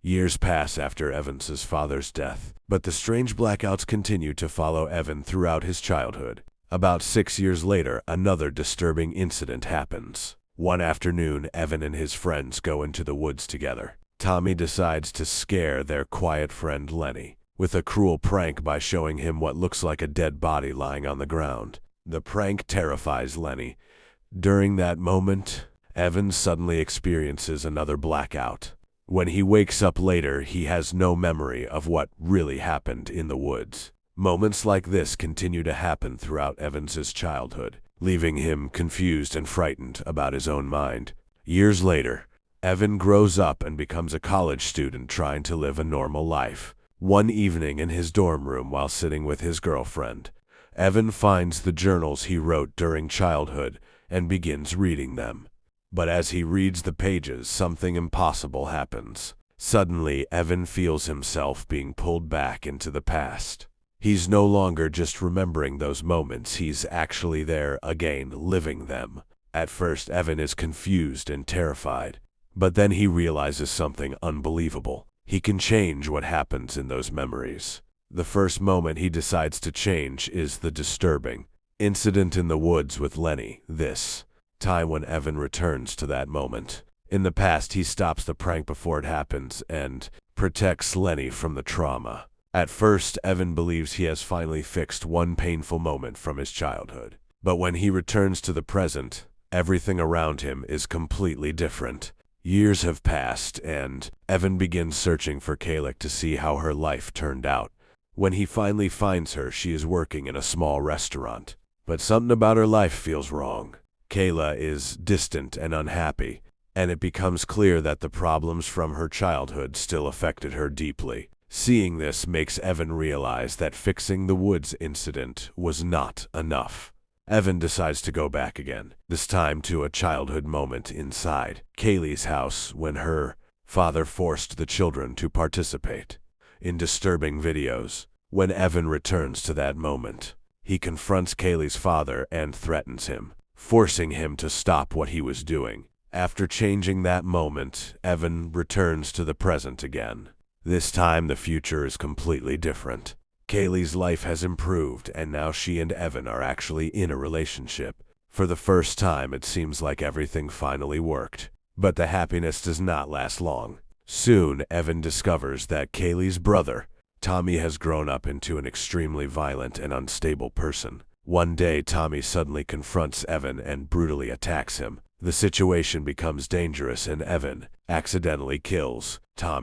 Years pass after Evans's father's death, but the strange blackouts continue to follow Evan throughout his childhood. About 6 years later, another disturbing incident happens. One afternoon, Evan and his friends go into the woods together. Tommy decides to scare their quiet friend Lenny with a cruel prank by showing him what looks like a dead body lying on the ground. The prank terrifies Lenny. During that moment, Evan suddenly experiences another blackout. When he wakes up later, he has no memory of what really happened in the woods. Moments like this continue to happen throughout Evans's childhood, leaving him confused and frightened about his own mind. Years later, Evan grows up and becomes a college student trying to live a normal life. One evening in his dorm room while sitting with his girlfriend, Evan finds the journals he wrote during childhood and begins reading them. But as he reads the pages, something impossible happens. Suddenly, Evan feels himself being pulled back into the past. He's no longer just remembering those moments, he's actually there again, living them. At first, Evan is confused and terrified, but then he realizes something unbelievable. He can change what happens in those memories. The first moment he decides to change is the disturbing incident in the woods with Lenny. This time when Evan returns to that moment. In the past, he stops the prank before it happens and protects Lenny from the trauma. At first, Evan believes he has finally fixed one painful moment from his childhood. But when he returns to the present, everything around him is completely different. Years have passed, and Evan begins searching for Kayla to see how her life turned out. When he finally finds her, she is working in a small restaurant. But something about her life feels wrong. Kayla is distant and unhappy, and it becomes clear that the problems from her childhood still affected her deeply. Seeing this makes Evan realize that fixing the woods incident was not enough. Evan decides to go back again, this time to a childhood moment inside Kaylee's house when her father forced the children to participate in disturbing videos. When Evan returns to that moment, he confronts Kaylee's father and threatens him, forcing him to stop what he was doing. After changing that moment, Evan returns to the present again. This time, the future is completely different. Kaylee's life has improved, and now she and Evan are actually in a relationship. For the first time, it seems like everything finally worked. But the happiness does not last long. Soon, Evan discovers that Kaylee's brother, Tommy, has grown up into an extremely violent and unstable person. One day, Tommy suddenly confronts Evan and brutally attacks him. The situation becomes dangerous, and Evan accidentally kills Tommy.